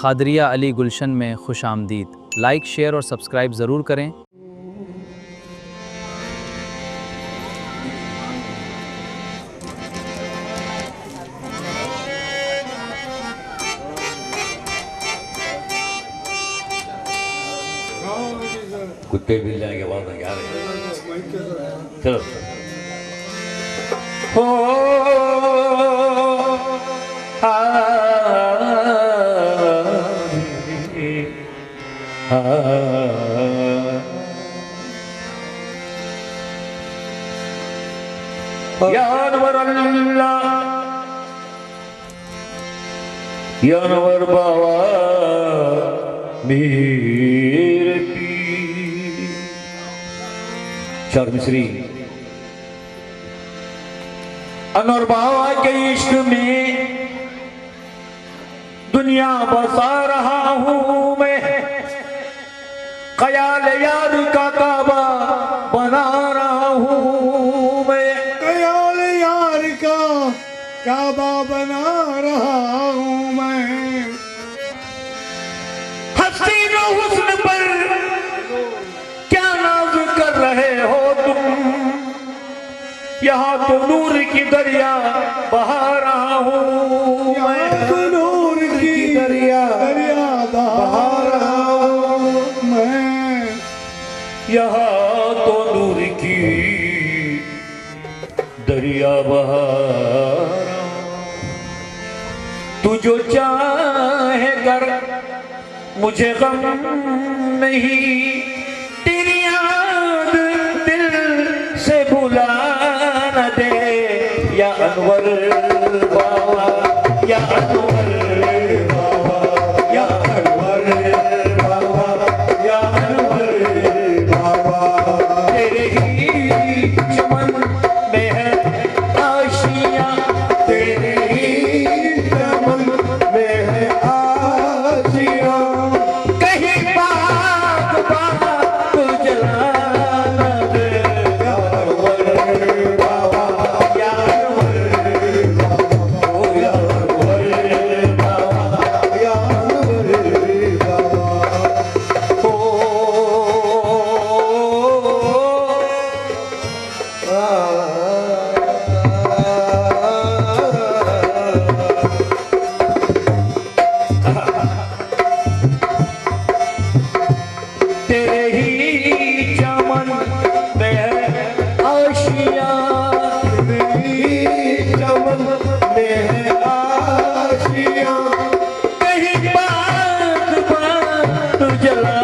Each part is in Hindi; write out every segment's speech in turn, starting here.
खादरिया अली गुलशन में खुश आमदीद। लाइक, शेयर और सब्सक्राइब ज़रूर करें। कुत्ते बिल्लियाँ के आवाज नहीं आ रही। चलो हो या अनवर अल्लाह या अनवर बाबा मेरे पीर। चार मिसरी। अनवर बाबा के इश्क में दुनिया बसा रहा हूं मैं, ख्याल यार का काबा बना रहा हूं मैं, ख्याल यार का काबा बना रहा हूं मैं। हसीन हुस्न पर क्या नाज कर रहे हो तुम, यहाँ तो नूर की दरिया बहा रहा हूँ मैं, तो नूर की दरिया बहा रहा हूं मैं। यहाँ तो नूर की दरिया बहा रहा हूं। तू जो चाहे कर मुझे गम नहीं, तेरी याद दिल से भुला न दे या अनवर बाबा, या अनवर बाबा, या अनवर बाबा, या अनवर बाबा। तेरे ही चमन में है आशियां, तेरे ही चमन में है आशियां। कहीं बाग बाग जला न दे या अनवर बाबा, या अनवर बाबा, ओ या अनवर बाबा, या अनवर बाबा। ओ तेरे ही चमन में है आशियां, तेरे ही चमन में है आशियां। कहीं बात बात जला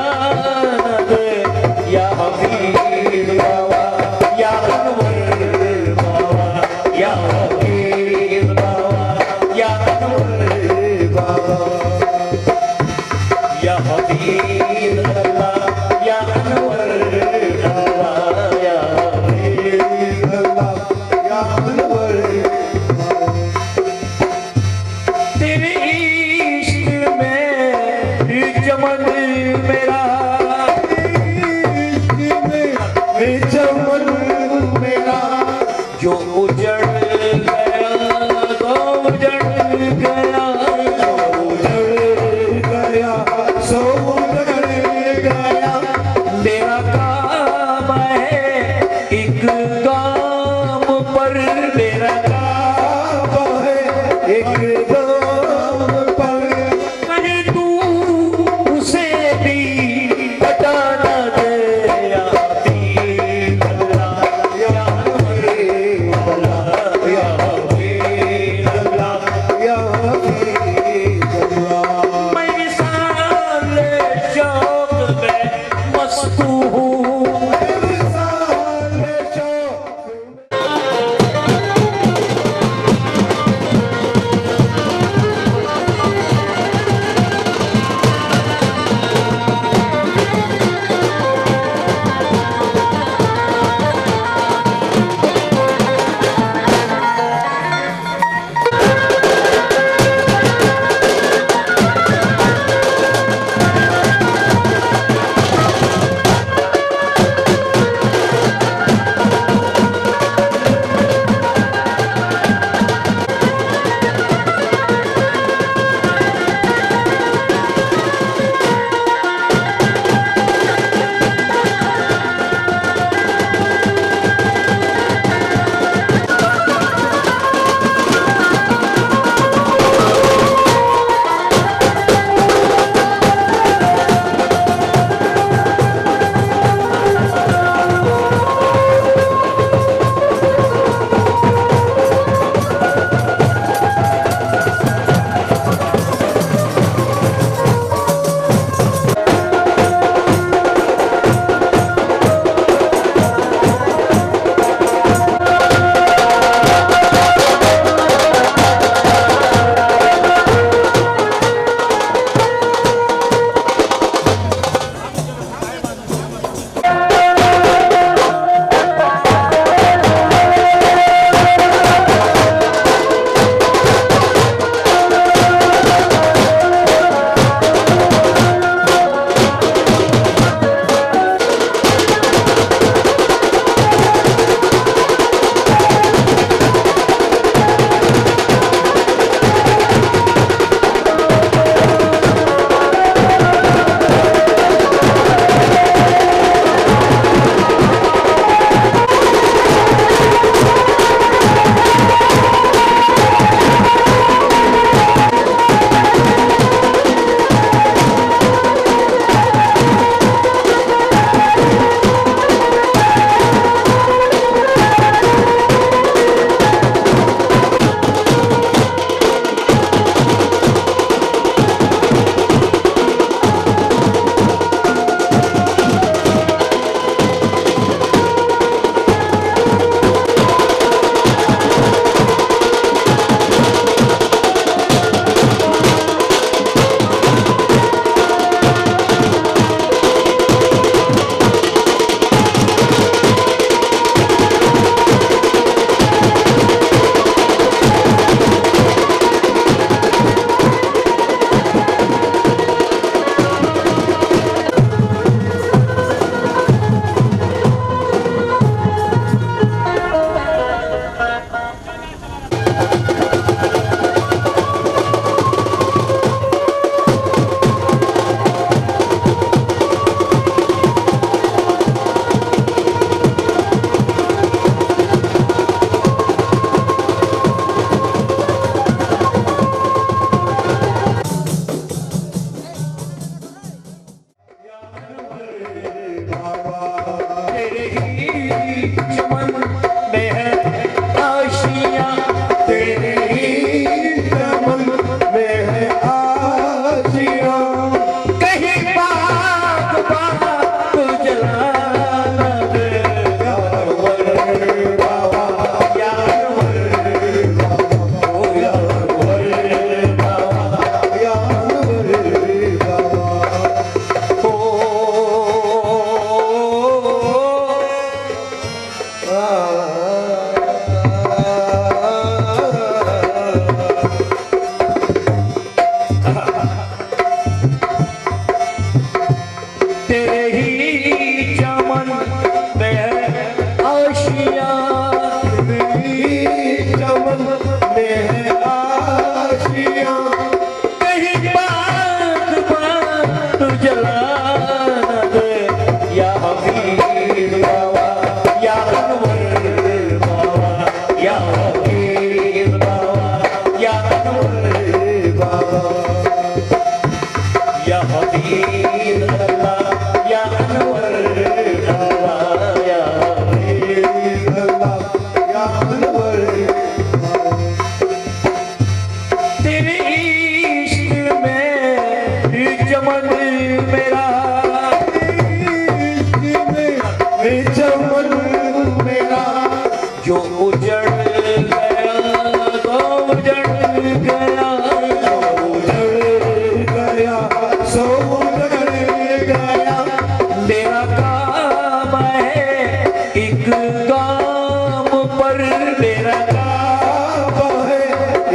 न दे या हबीब बाबा, या अनवर बाबा, या हबीब बाबा, या अनवर बाबा, या हबीब अल्लाह, या अनवर अल्लाह, या हबीब अल्लाह, या अनवर। तेरे इश्क में चमन मेरा, इश्क में चमन मेरा जो उजड़ गया, तो उजड़ गया, जो उजड़ गया, सो उजड़ गया। मेरा काम है एक काम पर, मेरा काम है एक काम पर, कहीं तू उसे भी हटा न दे या हबीब अल्लाह, या हबीब अल्लाह, या हबीब अल्लाह,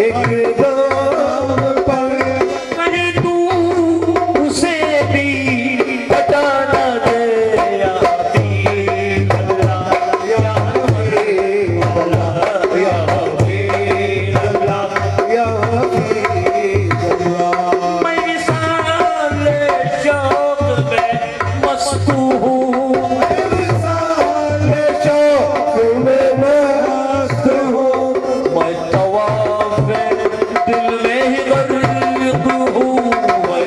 एकदम पर कहीं तू उसे भी बता न दे या हबीब अल्लाह या हबीब अल्लाह या हबीब अल्लाह या हबीब अल्लाह मैं विशाल शौक में मस्त हूँ सारे शौक में मस्त हूँ मैं तवाफ दिल में ही गर्क हूँ मैं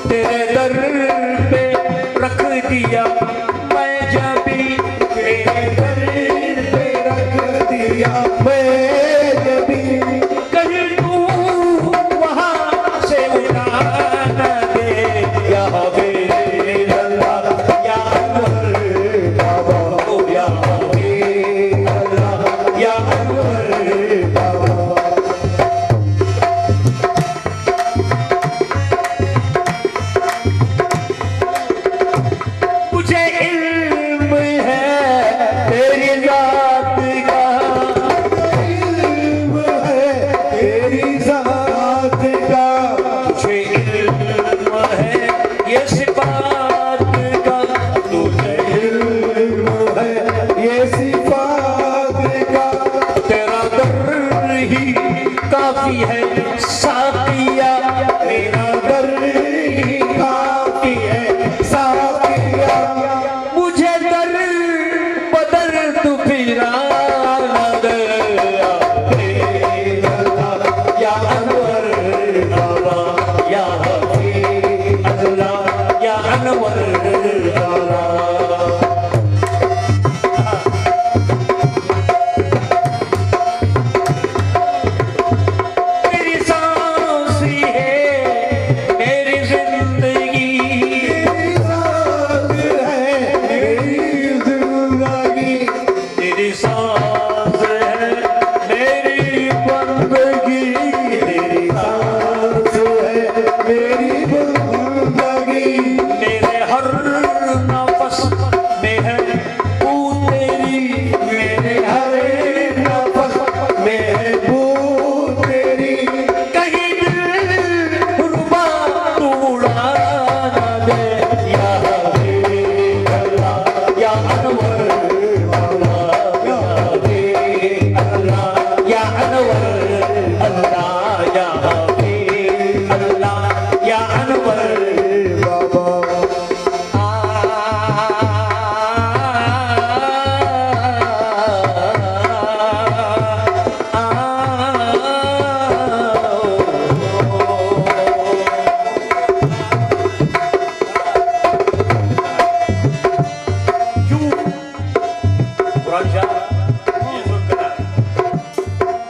तेरे दर पे रख दिया मैं जब भी तेरे दर पे रख दिया मैं जबी कहीं तू वहाँ से उठा न दे या हबीब अल्लाह या अनवर बाबा ओ या हबीब अल्लाह या अनवर बाबा मुझे इल्म है तेरी जात का इल्म है तेरी जात का मुझे इल्म है ये सिफात का तुझे इल्म है ये सिफात का तेरा दर ही काफी है साकिया तेरा दर ही काफी है साकिया मुझे दर बदर तू फिरा न दे या हबीब अल्लाह या अनवर बाबा या हबीब अल्लाह या अनवर बाबा मेरी सांस ही है मेरी जिंदगी तेरी जात है मेरी जिंदगी तेरी सांस है मेरी बंदगी तेरी सांस है मेरी जिंदगी मेरे हर नफस में है तू तेरी मेरे हर नफस में भूत तेरी कहीं दिल रुबा तू उड़ा न दे या हबीब अल्लाह या अनवर अल्लाह या हबीब अल्लाह या अनवर अल्लाह या हबीब अल्लाह या अनवर बाबा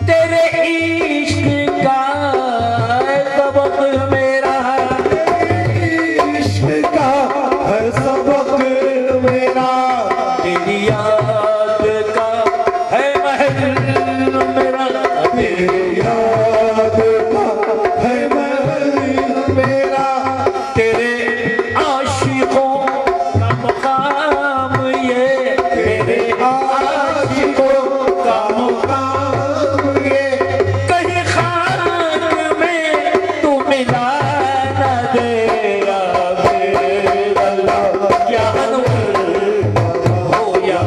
तेरे इश्क का सबक मेरा इश्क का है सबक मेरा तेरी याद का है महल मेरा तेरी याद का है महल मेरा तेरे आशिकों का मकाम ये तेरे आशिकों का मुकाम ये कहीं खाक में तू मिला न दे या हबीब अल्लाह या अनवर हो या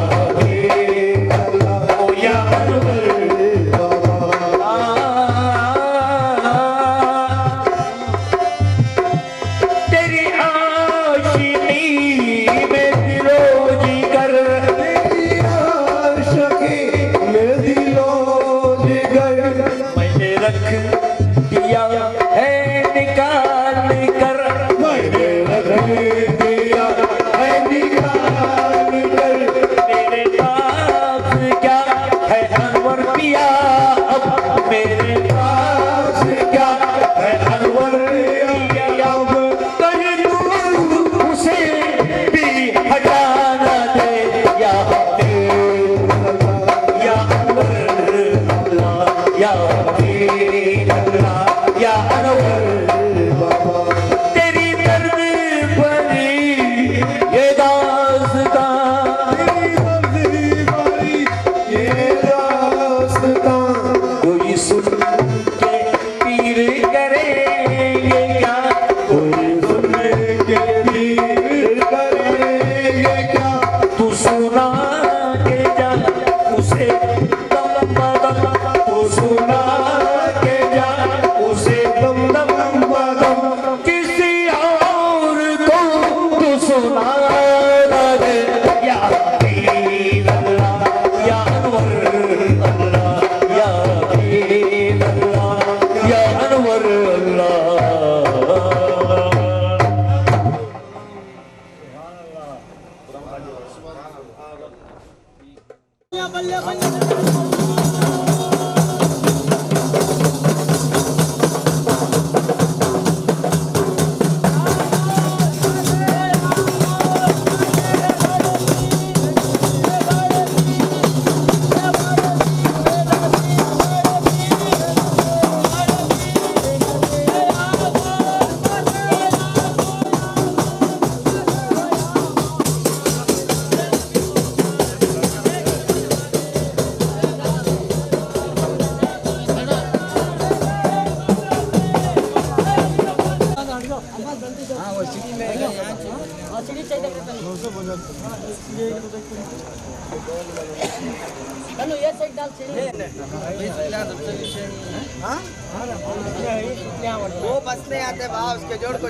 वो बस नहीं आते भाव उसके जोड़ को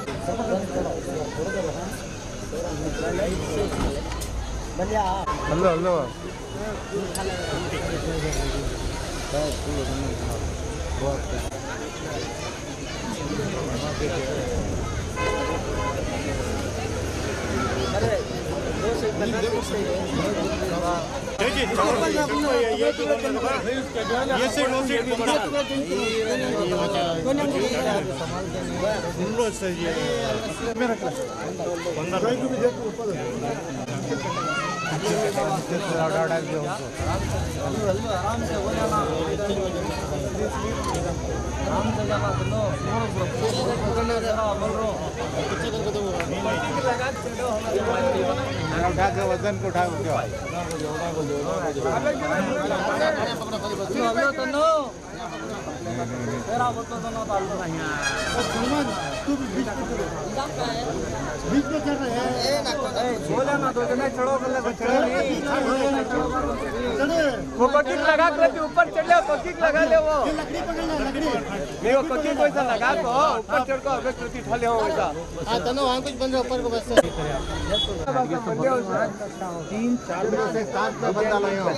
उठा के वजन को उठा के बीच में चढ़ रहे हैं बोला ना तो मैं चढ़ो वो कोकिक लगा के ऊपर चढ़ ले कोकिक लगा ले वो लकड़ी पकड़ना लकड़ी नहीं वो कोकिक को ऐसा लगा को ऊपर चढ़ को अबे कृति ठले हो वैसा हां तनो वहां कुछ बन रहा ऊपर को बस 3-4 दिनों से साथ में बंदा लाए हो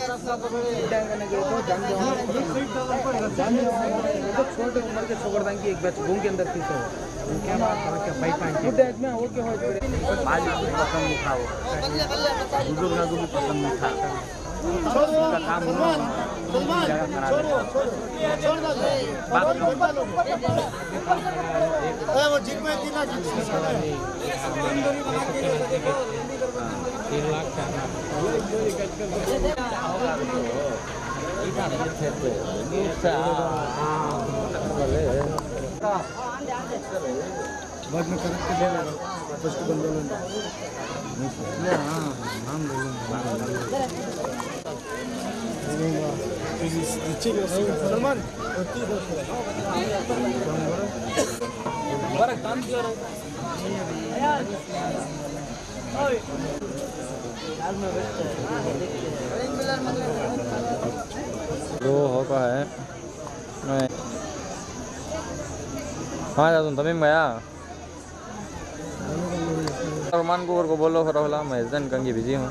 छोटे उम्र के छोकरदान की एक बैच घूम के अंदर थी तो उनके बाद क्या पाइप पाइप खुद एज में हो के हो आज भी पसंद नहीं था वो बुजुर्ग ना भी पसंद नहीं था उसका काम वो जिग में 3 लाख 3 लाख बाद में करके दे देगा फर्स्ट बंदे में नाम ले सलमान बड़ा काम किया जो होगा है हाँ जा तुम तमीम गया रोमान कुकर को बोलो फिर होला मैं जन कंगी बिजी हूँ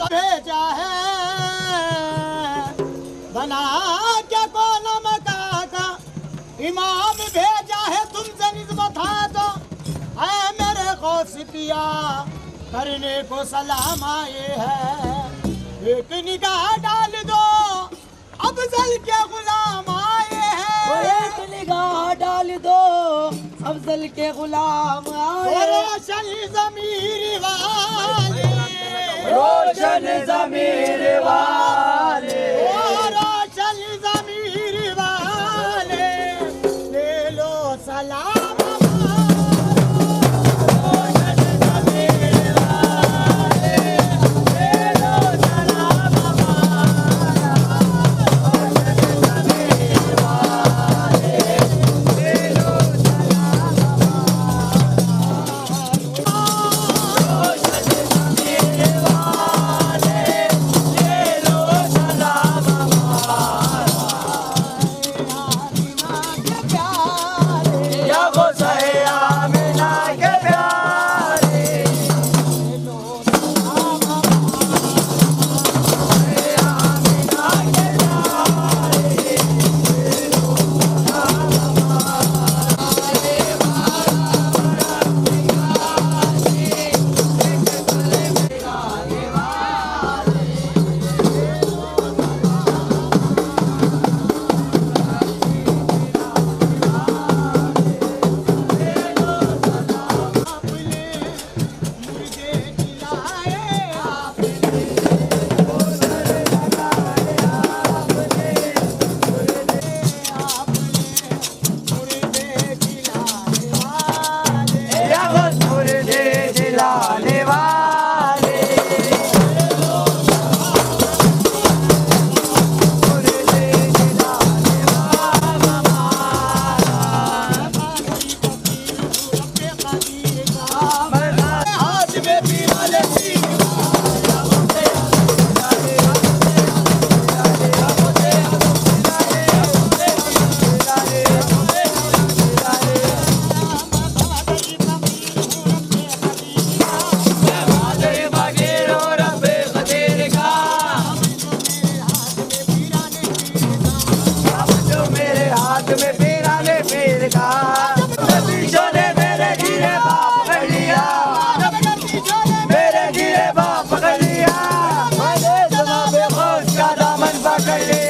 भेजा है बना क्या कोना मका का इमाम भेजा है तुमसे निस्बत तो है मेरे गौस पिया करने को सलाम आए हैं एक निगाह डाल दो अफजल के गुलाम आए हैं एक निगाह डाल दो अफजल के गुलाम आए रोशन ज़मीर वाले रोशन ज़मीर वाले रोशन ज़मीर वाले ले लो सलाम रोशन ज़मीर वाले ले लो सलाम बाग में फेरा ले फेर का, पीछों ने मेरे गिरे बाप पकड़ लिया, मेरे गिरे बाप पकड़ लिया, मैंने जनाबे गौस का दामन पकड़ लिया।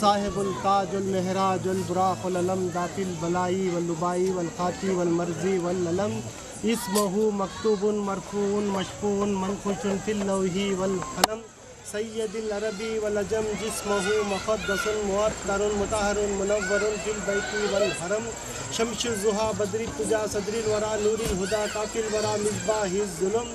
साहिबुल ताजुल महराजुल बुराकुल अलम दातिल बलाई वल लुबाई वल खाती वल मर्जी वल अलम इस्महु मकतूबुन मरफून मशफून मनकुशुन फिल लौही वल कलम सय्यदुल अरबी वल अजम जिस्महु मुक़द्दसुन मुअत्तरुन मुतहहरुन मुनव्वरुन फिल बैती वल हरम शम्सुल ज़ुहा बद्री तुजा सदरिल वरा नूरिल हुदा काफिल वरा मिसबाहिज़ ज़ुलम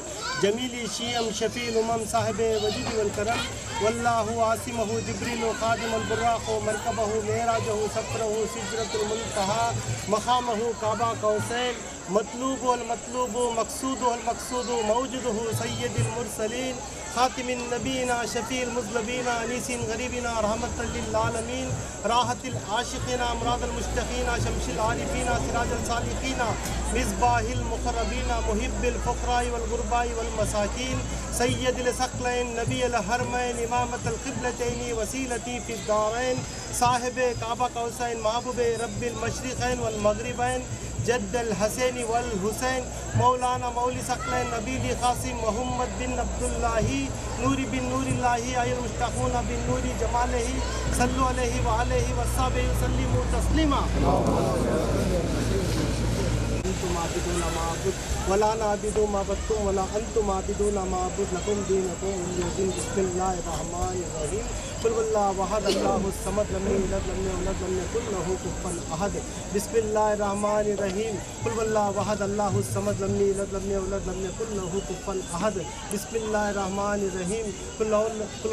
जमीली शीयम शफील उमम साहिबे वजीद वल करम वल्लाहु आसिमहु जिब्रील खादिमुल बुर्राक़ मरकबहु मेराजहु सफ़रहु सिजरतुल मुंतहा मक़ामहु काबा कौसैन मतलूब वल मतलूब मकसूद वल मकसूद मौजूद सय्यदुल मुरसलीन खातिमिन नबीना शफील मुज़लबीना अनीसिन गरीबिना रहमतल लिल आलमीन राहतिल आशिकीना मुरादल मुश्तकीना शमशिल आरिफीना सिराजल सालिकीना मिसबाहिल मुक़र्रबीना मुहिब्बिल फ़ुक़राई वल गुरबाई वल मसाकीन सय्यदिल सकलैन नबील हरमैन इमामतल क़िबलतैनि वसीलती फ़िद दारैन साहिब काबा कौसैन महबूब रब्बिल मशरिक़ैन वल मग़रिबैन जद्दल हसैन वल हुसैन मौलाना मौली सकलैन नबील क़ासिम मोहम्मद बिन अब्दुल्लाही नूरी बिन नूरिल्लाही अयल मुश्तक़ून बिन नूरी जमालिही सल्लु अलैहि व अलैहि वस्सहबिहि वसल्लिमु तस्लीमा अंतुम आबिदूना मा अबुद वला नाबिदु मा अबदतुम वला अंतुम आबिदूना मा अबुद लकुम दीनुकुम वलिय दीन बिस्मिल्लाहिर रहमानिर रहीम कुल हुवल्लाहु अहद अल्लाहुस समद लम यलिद वलम यूलद वलम यकुल लहू कुफुवन अहद बिस्मिल्लाहिर रहमानिर रहीम कुल हुवल्लाहु अहद अल्लाहुस समद लम यलिद वलम यूलद वलम यकुल लहू कुफुवन अहद बिस्मिल्लाहिर रहमानिर रहीम कुल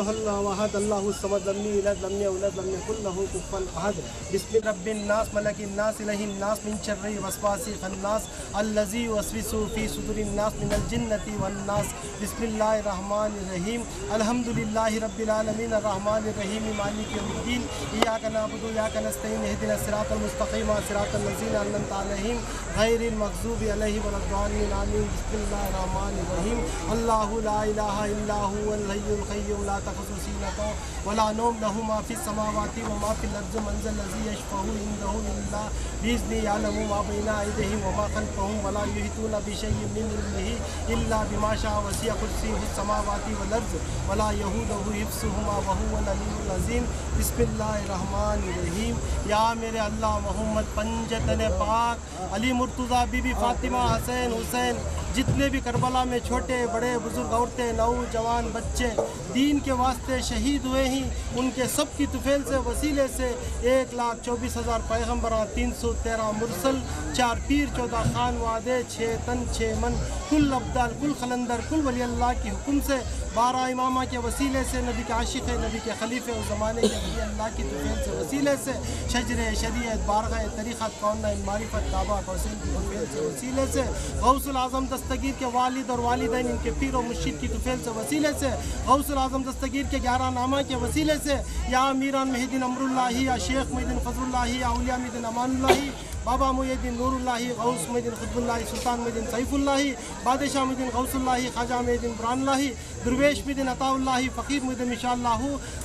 हुवल्लाहु अहद अल्लाहुस समद लम यलिद वलम यूलद वलम यकुल लहू कुफुवन अहद बिस्मिल्लाहि रब्बिन नास मलकिन नास इलाहिन नास मिन शर्रि वसवासिल खन्नास अल्लज़ी युवस्विसु फ़ी सुदूरिन नास मिनल जिन्नति वन नास बिस्मिल्लाहिर रहमानिर रहीम अल्हम्दुलिल्लाहि रब्बिल आलमीन अर्रहमानिर रहीम मालिकि यौमिद्दीन इय्याका नअबुदु व इय्याका नस्तईन इहदिनस सिरातल मुस्तक़ीम सिरातल लज़ीना अनअमता अलैहिम गैरिल मग़ज़ूबि अलैहिम वलद्दाल्लीन आमीन बिस्मिल्लाहिर रहमानिर रहीम अल्लाहु ला इलाहा इल्ला हुवल हय्युल क़य्यूम ला तख़ुज़ुहु सिनतुन वला नौम लहु मा फ़िस समावाति व मा फ़िल अर्ज़ि मन ज़ल्लज़ी यशफ़अु इंदहु इल्ला बिइज़्निही यअलमु मा बैना अयदीहिम व मा ख़ल्फ़हुम वला युहीतूना बिशय्इन मिन इल्मिही इल्ला बिमा शाअ वसिअ कुर्सियुहुस समावाति वल अर्ज़ वला यऊदुहु हिफ़्ज़ुहुमा व हुवल अलिय्युल अज़ीम बिस्मिल्लाहिर रहमानिर रहीम या मेरे अल्लाह मोहम्मद पंजतन पाक अली मुर्तज़ा बीबी फ़ातिमा हसैन हुसैन जितने भी करबला में छोटे बड़े बुजुर्ग औरतें नौजवान बच्चे दीन के वास्ते शहीद हुए हैं उनके सब की तुफैल से वसीले से 1,24,000 पैगम्बरां 313 मुरसल 4 पीर 14 खान वादे 6 तन 6 मन कुल अब्दाल कुल खलंदर कुल वली अल्लाह के हुक्म से 12 इमामा के वसीले से नबी के आशिक़ नबी के खलीफे उस ज़माने के वली अल्लाह की तुफैल से वसीले से शजरे शरीयत बारगाह तरीक़त कौनाइन मारिफत काबा कौसैन की तुफैल से वसीले से गौसुल आज़म दस्तगीर के वालिद और वालिदैन इनके पीर और मुर्शिद की तुफैल से वसीले से गौसुल आज़म दस्तगीर के 11 नामा के वसीले से या मीरान मुहिद्दीन अमरुल्लाही या शेख मुहिद्दीन फज़लुल्लाही या औलिया मुहिद्दीन अमानुल्लाही बाबा मुहिद्दीन नूरुल्लाही गौस मुहिद्दीन क़ुतबुल्लाही सुल्तान मुहिद्दीन सैफुल्लाही बादशाह मुहिद्दीन गौसुल्लाही ख़ाजा मुहिद्दीन बुरहानुल्लाही दुर्वेश मुहिद्दीन अताउल्लाही फ़कीर मुहिद्दीन इंशाअल्लाह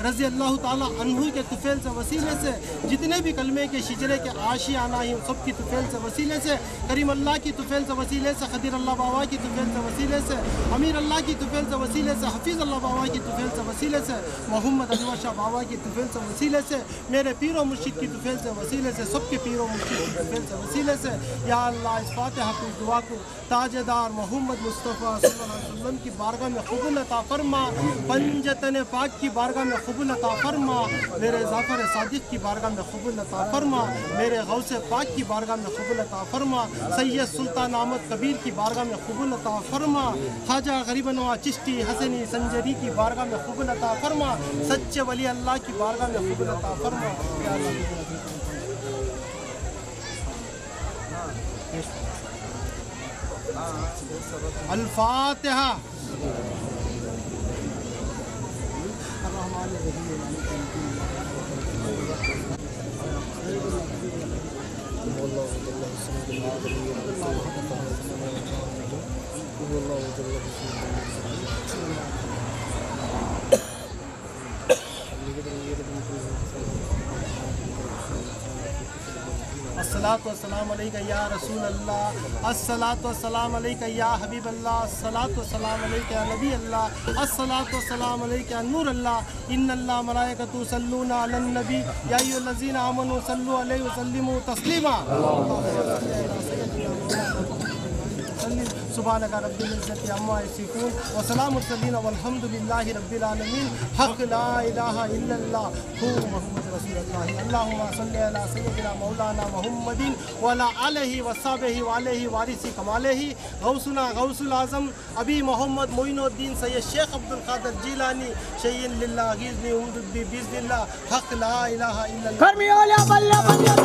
रज़ी अल्लाह ताला अन्हु के तुफैल से वसीले से जितने भी कलमे के शिजरे के आशियाना ही सब की तुफैल से वसीले से करीम अल्लाह की तुफैल से वसीले से खदीर अल्लाह बाबा की तुफैल से वसीले से अमीर अल्लाह की तुफैल से वसीले से हफीज़ अल्लाह बाबा की तुफैल से वसीले से मोहम्मद अनवर शाह बाबा की तुफैल से वसीले से मेरे पीर और मुर्शिद की तुफैल से वसीले से सबके पीर और मुर्शिद की तुफैल से वसीले से या अल्लाह इस फातिहा की दुआ को ताजदार मोहम्मद मुस्तफ़ा सल्लल्लाहु अलैहि वसल्लम की बारगाह में कबूल अता फरमा पंजतन पाक की बारगाह में कबूल अता फरमा मेरे जाफ़र सादिक की बारगाह में कबूल अता फरमा मेरे गौसे पाक की बारगाह में कबूल अता फरमा सैयद सुल्तान अहमद कबीर की बारगाह में कबूल अता फरमा ख्वाजा गरीब नवाज़ चिश्ती हसनी संजरी की बारगाह में कबूल अता फरमा सच्चे वली अल्लाह की बारगाह में कबूल अता फरमा या अल्लाह अल-फातिहा अस्सलातु वस्सलामु अलैका या रसूल अल्लाह अस्सलातु वस्सलामु अलैका या हबीब अल्लाह अस्सलातु वस्सलामु अलैका या नबी अल्लाह अस्सलातु वस्सलामु अलैका या नूर अल्लाह इन्नल्लाह मलाइकतु सल्लूना अलन नबी या अय्युहल्लज़ीना आमनू सल्लु अलैहि व सल्लिमू तस्लीमा सुब्हानका रब्बिल इज़्ज़ति अम्मा यसिफून व सलामुल मुरसलीन वल्हम्दुलिल्लाहि रब्बिल आलमीन हक़ ला इलाहा इल्लल्लाह हु मुहम्मद रसूलुल्लाह अल्लाहुम्मा सल्लि अला सय्यिदिना मौलाना मुहम्मदिन व अला आलिहि व सहबिहि व अलैहि वारिसी कमालिहि गौसुना गौसुल आज़म अबी मोहम्मद मोइनुद्दीन सैयद शेख अब्दुल क़ादिर जीलानी शय्यिन लिल्लाह गिज़नी उमदुद बि बिज़निल्लाह हक़ ला इलाहा इल्लल्लाह कर्मी औलिया बल्ला बल्ला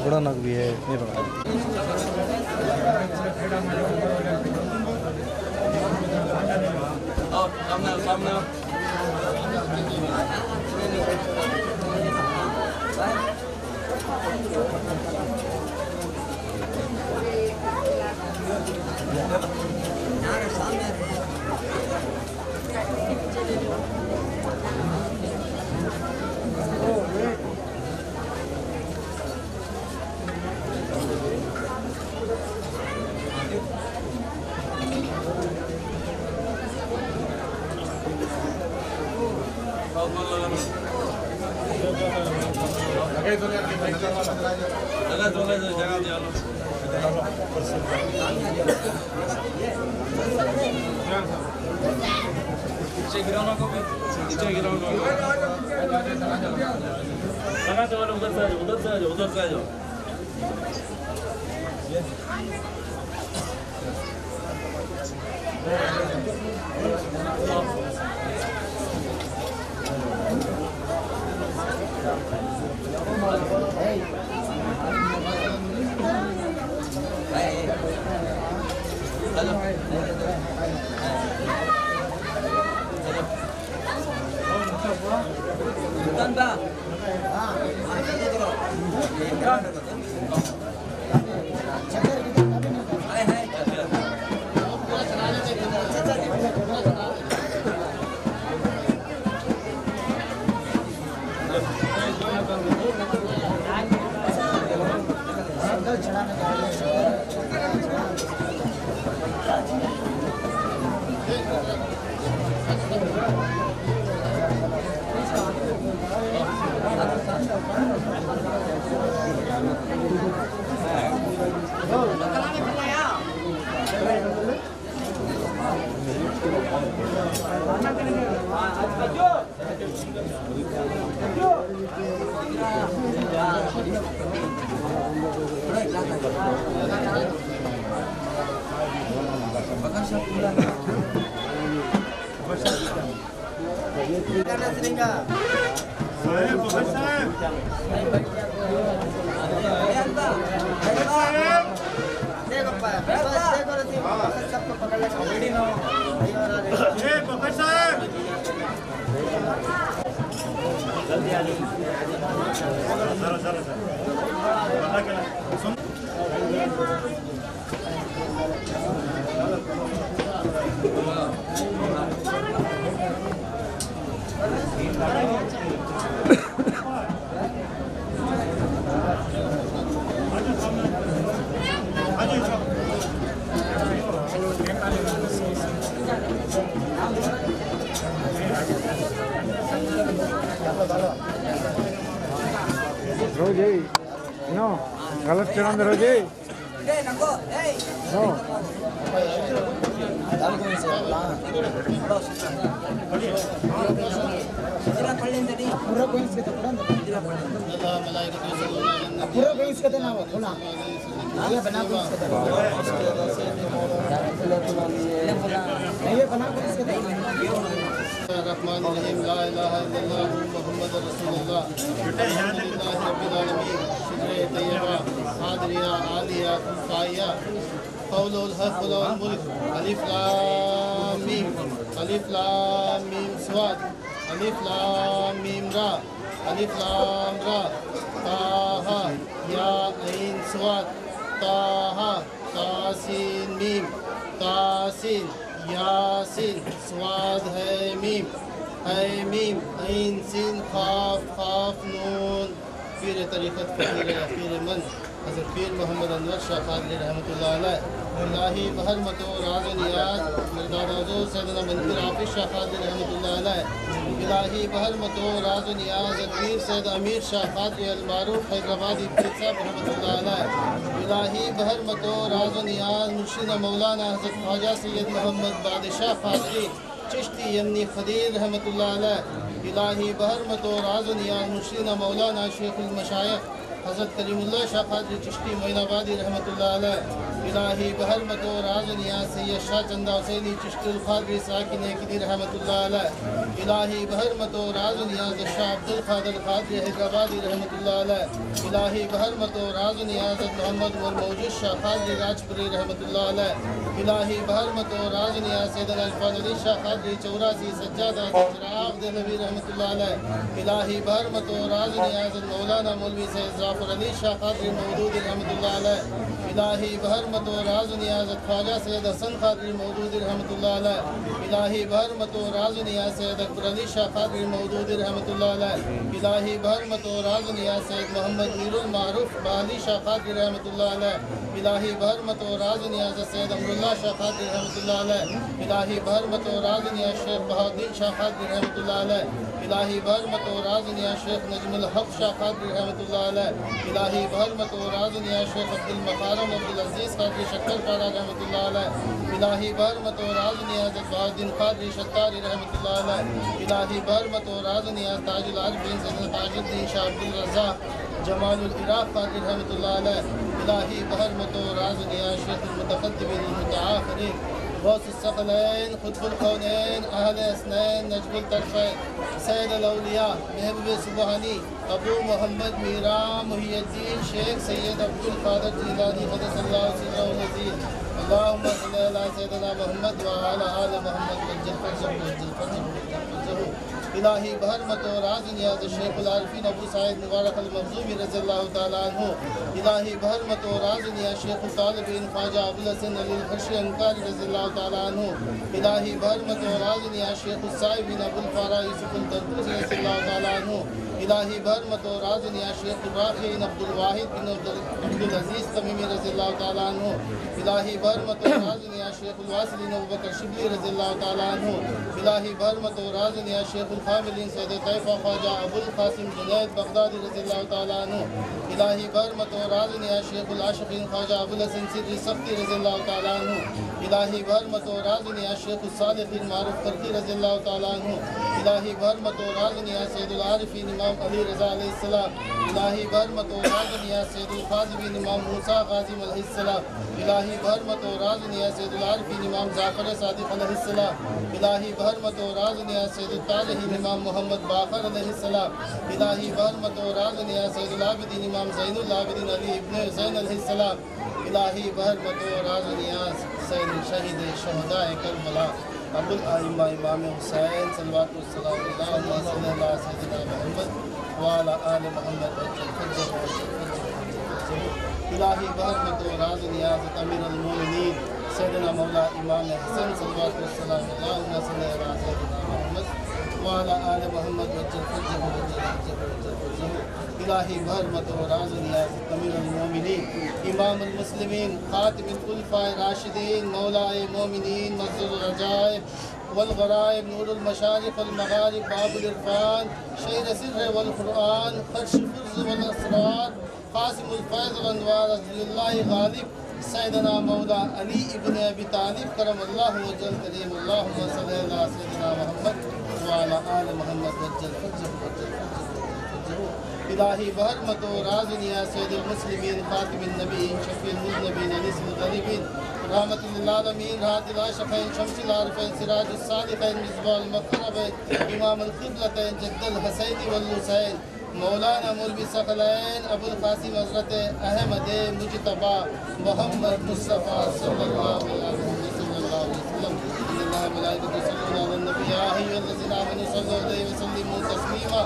बड़ा नग भी है ये बड़ा रोजी नो गलत चरण रोजी नो रहमानिर्रहीम ला इलाहा इल्लल्लाह मुहम्मद रसूलुल्लाह अल्हम्दुलिल्लाहि रब्बिल आलमीन शुक्र तैयबा हादिया आलिया कुफाया कौलुल हक वल मुल्क अलिफ लाम मीम स्वाद अलिफ लाम मीम रा अलिफ लाम रा ताहा या ऐन स्वाद ताहा तासीन मीम तासीन यासीन स्वाद है मीम ऐन सीन खाफ खाफ नून पीर तरीक़त फ़कीर पीर मन हज़रत पीर मोहम्मद अनवर शाह क़ादरी रहमतुल्लाह अलैह इलाही बहर मतो राज नियाज मर्दादा सैयदना मंदिर हाफिज़ शाह क़ादरी रहमतुल्लाह अलैह इलाही बहर मतो राज नियाज पीर सैयद अमीर शाह क़ादरी अल मारूफ हैदराबादी पीर साहब रहमतुल्लाह अलैह इलाही बहर मतो राज नियाज मुर्शिद मौलाना हज़रत ख्वाजा सैयद मोहम्मद बादशाह क़ादरी चिश्ती यमनी खदीर रहमतुल्लाह अलैह, इलाही बहरमत और राज़ नियाज़ मुर्शिदना मौलाना शेखुल मशाइख हज़रत करीमुल्लाह शाह क़ादरी चिश्ती मोइनाबादी रहमतुल्लाह अलैह, इलाही बहरमत और राज़ नियाज़ सैयद शाह चंदा हुसैनी चिश्ती क़ादरी साकिन किदी रहमतुल्लाह अलैह, इलाही बहरमत और राज़ नियाज़ शाह अब्दुल क़ादिर क़ादरी हैदराबादी रहमतुल्लाह अलैह, इलाही बहरमत और राज़ नियाज़ मोहम्मद और मौजूद शाह क़ादरी राजपुरी रहमतुल्लाह अलैह, इलाही बहरमत और राज़ नियाज़ सैयदना इरफ़ान अली शाह क़ादरी चौरासी सज्जादा चिराग देहलवी रहमतुल्लाह अलैह, इलाही बहरमत और राज़ नियाज़ मौलाना मौलवी सैयद ज़ाफ़र अली शाह क़ादरी मौदूदी रहमतुल्लाह अलैह, इलाही बहरमत और राज़ नियाज़ ख्वाजा सैयद हसन क़ादरी मौदूदी रहमतुल्लाह अलैह, इलाही बहरमत और राज़ नियाज़ सैयद अकबर अली शाह क़ादरी मौदूदी रहमतुल्लाह अलैह, इलाही बहरमत और राज़ नियाज़ सैयद मोहम्मद मीरुल मारूफ बाली शाह क़ादरी रहमतुल्लाह अलैह, इलाही बहरमत और राज़ नियाज़ सैयद अमरुल्लाह शाह क़ादरी रहमतुल्लाह अलैह, इलाही बहरमत और राज़ नियाज़ शेख बहाउद्दीन शाह क़ादरी रहमतुल्लाह अलैह, इलाही बहरमत और राज़ नियाज़ शेख नजमुल हक़ शाह क़ादरी रहमतुल्लाह अलैह, इलाही बहरमत और राज़ नियाज़ शेख अब्दुल मकारम अब्दुल अज़ीज़ क़ादरी शक्करपारा रहमतुल्लाह अलैह, इलाही बहरमत और राज़ नियाज़ बहाउद्दीन क़ादरी शत्तारी रहमतुल्लाह अलैह, इलाही बहरमत और राज़ नियाज़ ताजुल आरिफ़ीन सैयद ताजुद्दीन शाह अब्दुल रज़्ज़ाक़ जमालुल इराक़ क़ादरी रहमतुल्लाह अलैह, इलाही बहरमत और राज़ नियाज़ शेखुल मुतक़द्दिमीन मुतआख़िरीन गौसुस सकलैन खुतबुल कौनैन अहले हसनैन नजमुल तरफ़ैन सैयदुल औलिया महबूब सुबहानी अबू मोहम्मद मीरा मुहियुद्दीन शेख सैयद अब्दुल क़ादिर जीलानी क़द्दसल्लाहु सिर्रहु नज़ीर अल्लाहुम्मा सल्लि अला सय्यिदिना मुहम्मद व अला आलि मुहम्मद वज्जल फज़लहु इलाही बहरमत और राज़ नियाज़ शेखुल आरिफ़ीन अबू सईद मुबारक अल मखज़ूमी रज़ियल्लाहु तआला अन्हु, इलाही बहरमत और राज़ नियाज़ शेखुल तालिबीन ख्वाजा अबुल हसन अली ख़र्शी अंकारी रज़ियल्लाहु तआला अन्हु, इलाही बहरमत और राज़ नियाज़ शेखुल साइबिन अबुल फ़ारा यूसुफ़ुल तर्तुसी रज़ियल्लाहु तआला अन्हु, इलाही बहरमत और राज़ नियाज़ शेखुल राक़िईन अब्दुल वाहिद बिन अब्दुल अज़ीज़ तमीमी रज़ियल्लाहु तआला अन्हु, इलाही बहरमत और राज़ नियाज़ शेखुल वासिलीन अबू बकर शिबली रज़ियल्लाहु तआला अन्हु, इलाही बहरमत और राज़ नियाज़ शेखुल कामिलीन सैयद तैफ़ा ख्वाजा अबुल क़ासिम जुनैद बगदादी रज़ियल्लाहु तआला अन्हु, इलाही बहरमत और राज़ नियाज़ शेखुल आशिक़ीन ख्वाजा अबुल हसन सिद्दी सख्ती रज़ियल्लाहु तआला अन्हु, इलाही बहरमत और राज़ नियाज़ शेखुल सादिक़ीन मारूफ़ फ़रक़ी रज़ियल्लाहु तआला अन्हु, इलाही बहरमत और राज़ नियाज़ सैयदुल आरिफ़ीन इमाम अली रज़ा अलैहिस्सलाम, इलाही बहरमत और राज़ नियाज़ सैयदुल क़ाज़िमीन इमाम मूसा क़ाज़िम अलैहिस्सलाम, इलाही बहरमत और राज़ नियाज़ सैयदुल आरिफ़ीन इमाम जाफ़र सादिक़ अलैहिस्सलाम, इलाही बहरमत और राज़ नियाज़ सैयदुल तालिहीन इमाम मोहम्मद बाक़र अलैहिस्सलाम, इलाही बहरमत और राज़ नियाज़ सैयदुल आबिदीन इमाम ज़ैनुल आबिदीन अली इब्न हुसैन अलैहिस्सलाम, इलाही बहरमत और राज़ नियाज़ सैयद शहीद शुहदाए करबला अबुल आइम्मा इमाम हुसैन सल्लल्लाहु अलैहि सय्यिदिना मुहम्मद व अला आलि मुहम्मद वज्जल फज़लहु, इलाही बहरमत और राज़ नियाज़ अमीरुल मोमिनीन सैयदना मौला इमाम हसन सल्लल्लाहु अलैहि सय्यिदिना मुहम्मद व अला आलि मुहम्मद वज्जल फज़लहु, इलाही बहरमत और राज़ नियाज़ अमीरुल मोमिनीन इमामुल मुस्लिमीन ख़ातिमुल खुलफ़ाए राशिदीन मौलाए मोमिनीन मज़्ज़ुल रजाइब वल गराइब नूरुल मशारिक़ वल मग़ारिब बाबुल इरफ़ान शहीद सिर्र वल क़ुरआन फ़र्श फ़ुर्ज़ वल असरार क़ासिमुल फ़ैज़ व अनवार रज़क़ुल्लाह गालिब सैयदना मौला अली इब्न अबी तालिब करमल्लाहु वजह करीम अल्लाहुम्मा सल्लि अला सय्यिदिना मुहम्मद व अला आलि मुहम्मद वज्जल फज़लहु, इलाही बहरमत और राज़ नियाज़ सय्यदुल मुस्लिमीन ख़ातिमुन नबीय्यीन शफ़ीउल मुज़नबीन अनीसुल ग़रीबीन रहमतुल लिल आलमीन राहतुल आशिक़ीन शम्सुल आरिफ़ीन सिराजुस सादिक़ीन मिस्बाहुल मुक़र्रबीन इमामुल क़िबलतैन जद्दुल हसैनी वल हुसैन मौलाना मौलवी सकलैन अबुल क़ासिम हज़रत अहमद मुज्तबा मोहम्मद मुस्तफ़ा सल्लल्लाहु अलैहि वसल्लम, इन्नल्लाह व मलाइकतहु युसल्लूना अलन नबी या अय्युहल्लज़ीना आमनू सल्लु अलैहि व सल्लिमू तस्लीमा।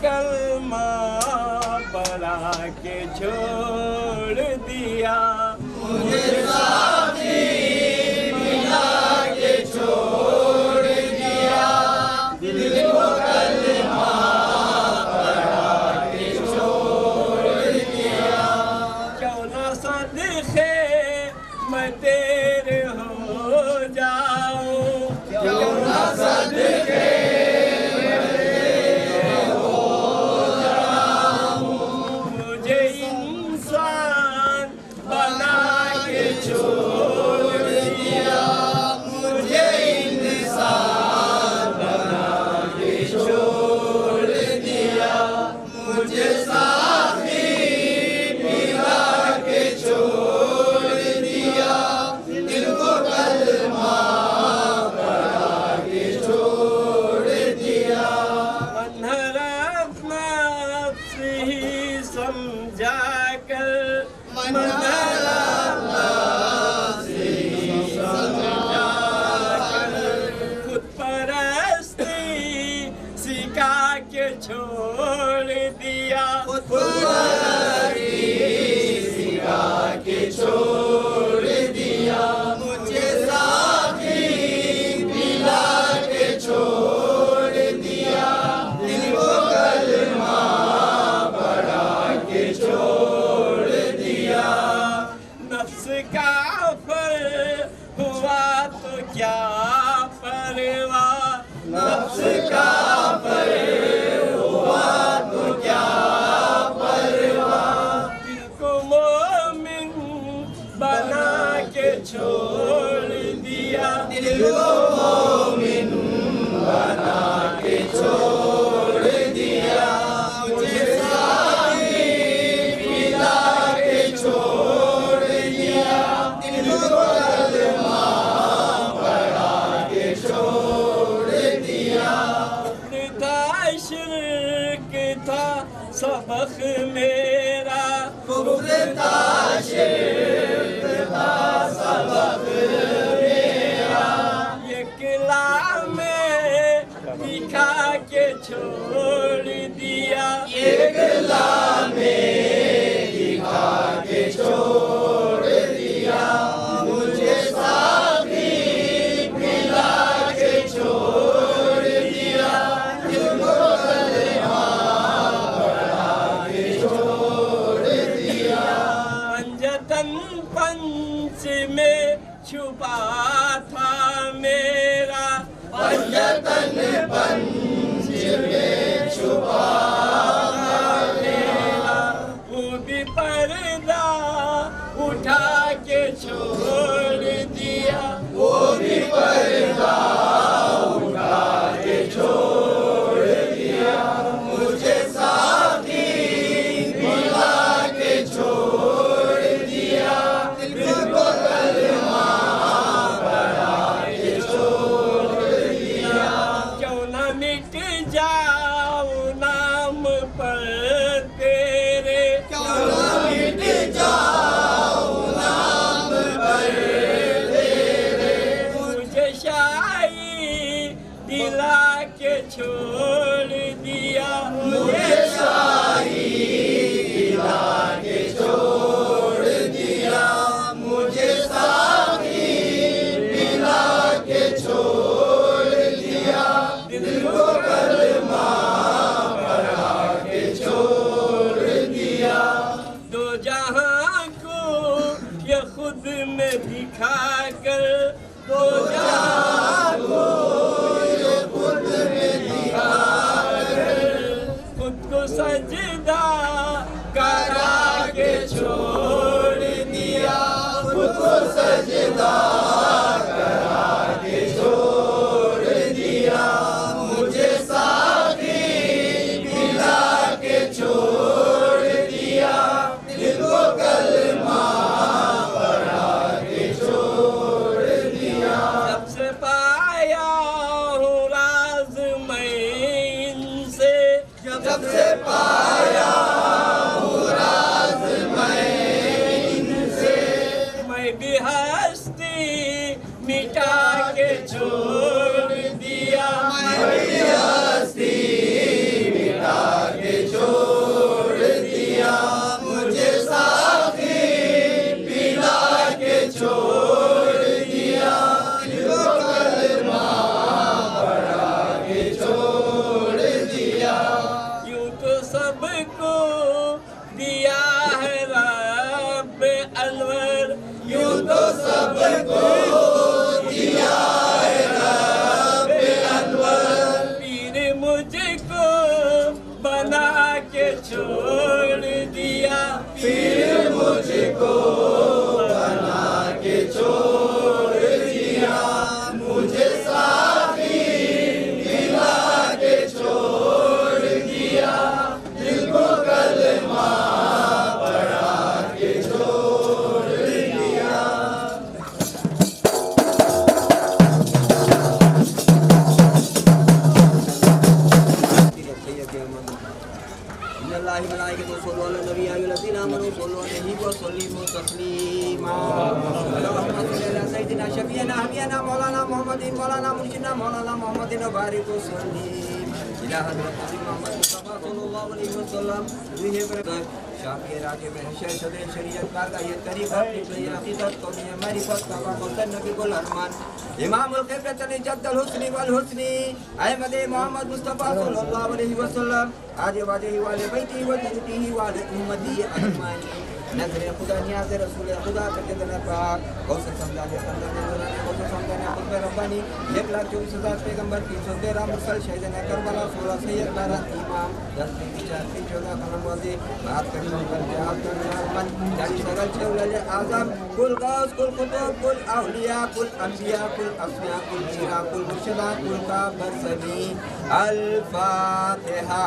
कलमा पढ़ा के छोड़ दिया, मुझे साथी मिला के छोड़ दिया, दिल को कलमा पढ़ा के छोड़ दिया। क्यों ना सदके मैं तेरे हो जाऊं, क्यों ना सदके छोड़ दिया, सिखा के छोड़ दिया, मुझे साथी मिला के छोड़ दिया, दिल को कलमा पढ़ा के छोड़ दिया। नफ्स का फर हुआ तो क्या परवाह, नफ्स का फर छोड़ दिया, दिल को मोमिन बना के छोड़ दिया, मुझे साथी मिला के छोड़ दिया, दिल को कलमा पढ़ा के छोड़ दिया। था शिर्क था सबक मेरा, कुफ्र था शिर्क था सबक मेरा, ये किला में दिखा के छोड़ दिया, ये किला में दिखा के छोड़ दिया, मुझे साथी मिला के छोड़ दिया, दिल को कलमा पढ़ा के छोड़ दिया। पंजतन पंच में छुपा था मेरा, पंजतन पंच में छुपा था मेरा, वो भी पर्दा उठा के छोड़ दिया, वो भी पर्दा उठा के छोड़ दिया, मुझे साथी मिला के छोड़ दिया, दिल को कलमा पढ़ा के छोड़ दिया। क्यों ना मिट जाऊं नाम पर तेरे, क्यों ना मिट जाऊं नाम पर तेरे, मुझे शाही दिला के छोड़ दिया, मुझे शाही दिला के छोड़ दिया, मुझे साथी मिला के छोड़ दिया, दिल को कलमा पढ़ा के छोड़ दिया। दो जहां को ये खुद में दिखा कर, दो जहां को ये खुद में दिखा कर, खुद को सजदा करा के छोड़ दिया, खुद को सजदा करा के छोड़ दिया, मुझे साथी मिला के छोड़ दिया, दिल को कलमा पढ़ा के छोड़ दिया। जब से पाया हूँ राज मैं इनसे, जब से पाया हूँ राज मैं इनसे, मैं भी हस्ती मिटा के छोड़ दिया, मैं भी हस्ती मिटा के सबको दिया है रब अलवर, यूं तो सबको दिया है रब अलवर। पीर मुझको बना के छोड़ दिया, पीर मुझको बना के छोड़ दिया, मुझे साथी मिला के छोड़ दिया, दिल को कलमा पढ़ा के छोड़ दिया। मोहम्मद मुस्तफा सल्लल्लाहु अलैहि वसल्लम आज वाजे वाले बैठी व जुटी वाले उम्मती अजमाइन नजर खुदा नियाज रसूल खुदा सज्जदना पाक गौसे समझाने अंदर नजर गौसे समझाने खुद में रब्बानी 1,24,000 पैगंबर 313 मुरसल शहीदना करबला 16 सैयद 12 इमाम 10 चार 14 कलम वाजे बात करने पर जहाद करना मन जारी सगल चौले आजम कुल गौस कुल कुतुब कुल औलिया कुल अंबिया कुल असफिया कुल जीरा कुल मुर्शिदा कुल का बरसनी अल फातिहा।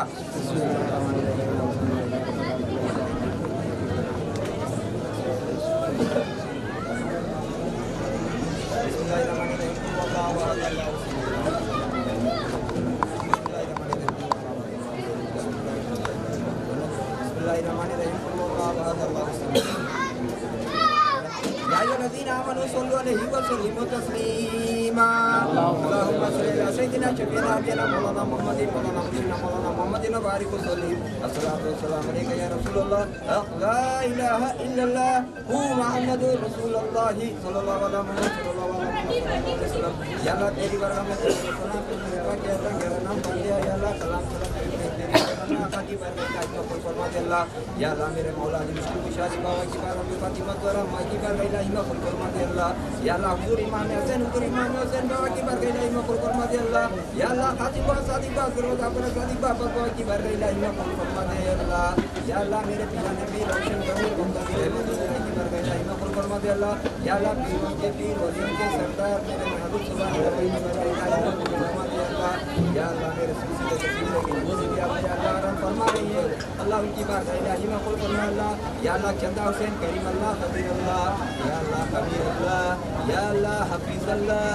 या अल्लाह मेरे मौला ने मुझको बिशारी बाबा की बार में फातिमा द्वारा मां की बार गैला इमा कुल फरमा दे अल्लाह। या अल्लाह हुजूर इमाम हसन हुजूर इमाम हसन बाबा की बार गैला इमा कुल फरमा दे अल्लाह। या अल्लाह खातिबा सादिबा फिरोज अपना सादिबा बाबा की बार गैला इमा कुल फरमा दे अल्लाह। या अल्लाह मेरे पीर नबी रोशन गमीर बंदा की रहमत की बार गैला इमा कुल फरमा दे अल्लाह। या अल्लाह पीरों के पीर वलियों के सरदार मेरे महबूब सुभान अल्लाह की बार गैला इमा कुल फरमा दे अल्लाह। या अल्लाह मेरे सिलसिले के सिलसिले की जिंदगी आप या अल्लाह रहम फरमा रही है अल्लाह उनकी बार गैला इमा कुल फरमा अल्लाह। या अल्लाह चंदा हुसैन करीम अल्लाह कबीर अल्लाह। या अल्लाह कबीर अल्लाह। या अल्लाह हफीज अल्लाह।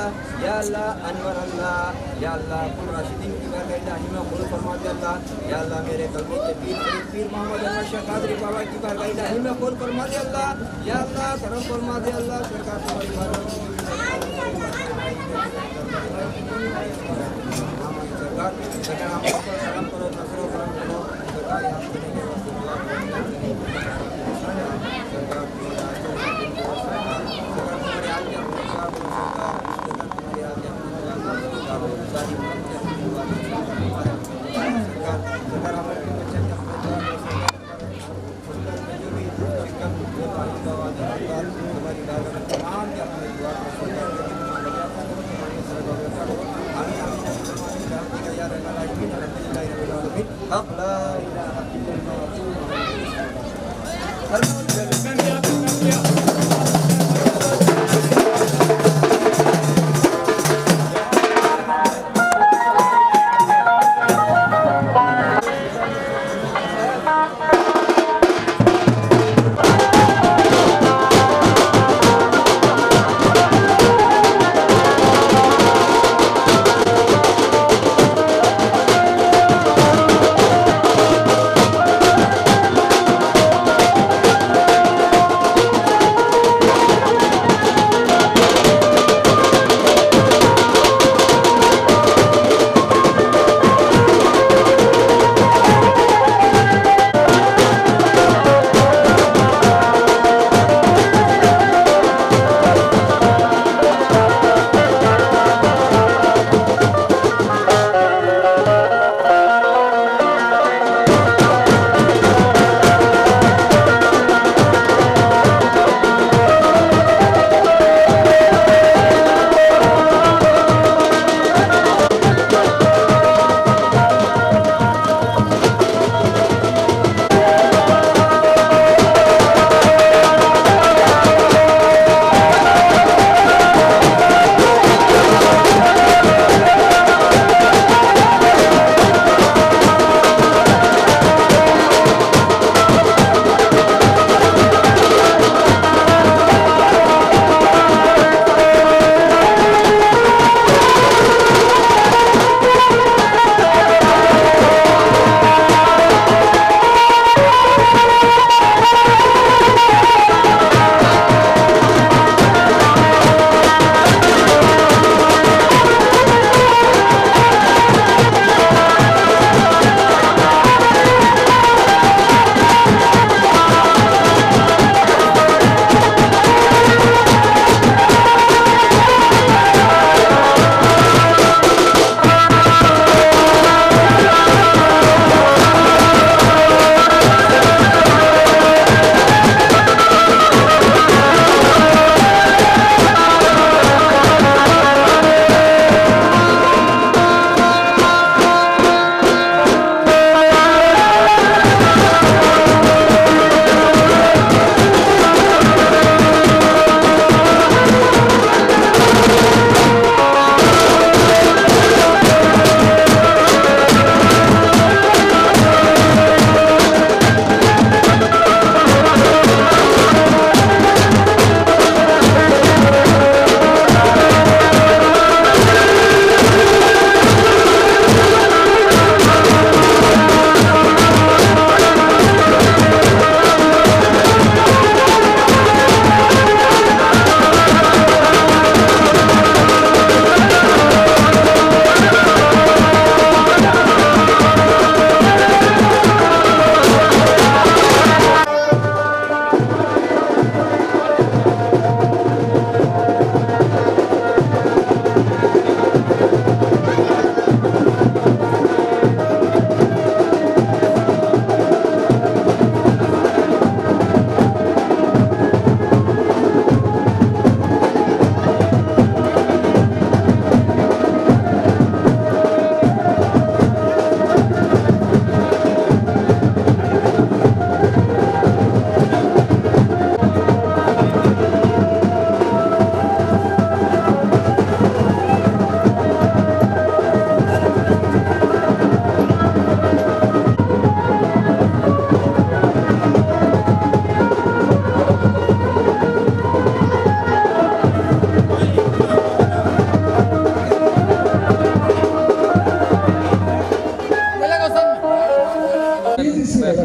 या अल्लाह अनवर अल्लाह। या अल्लाह कुल राशिदीन की बार गैला इमा कुल फरमा दे अल्लाह। या अल्लाह मेरे कलमी के पीर पीर मोहम्मद अहमद शाह कादरी बाबा की बार गैला इमा कुल फरमा दे अल्लाह। या अल्लाह करम फरमा दे अल्लाह सरकार तुम्हारी सरकार सरकार हम पर सलाम करो नजरों करम करो सरकार आपके नहीं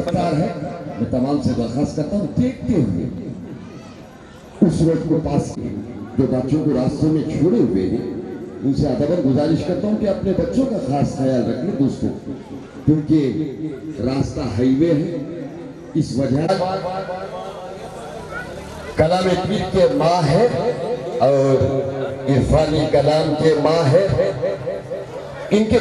रफ्तार है, मैं तमाम से दरखास्त करता हूँ देखते हुए उस रोड को पास किए। जो बच्चों को रास्तों में छोड़े हुए हैं उनसे अदबन गुजारिश करता हूँ कि अपने बच्चों का खास ख्याल रखें दोस्तों, क्योंकि रास्ता हाईवे है। इस वजह कलाम पीर के माँ है और इरफानी कलाम के माँ है। इनके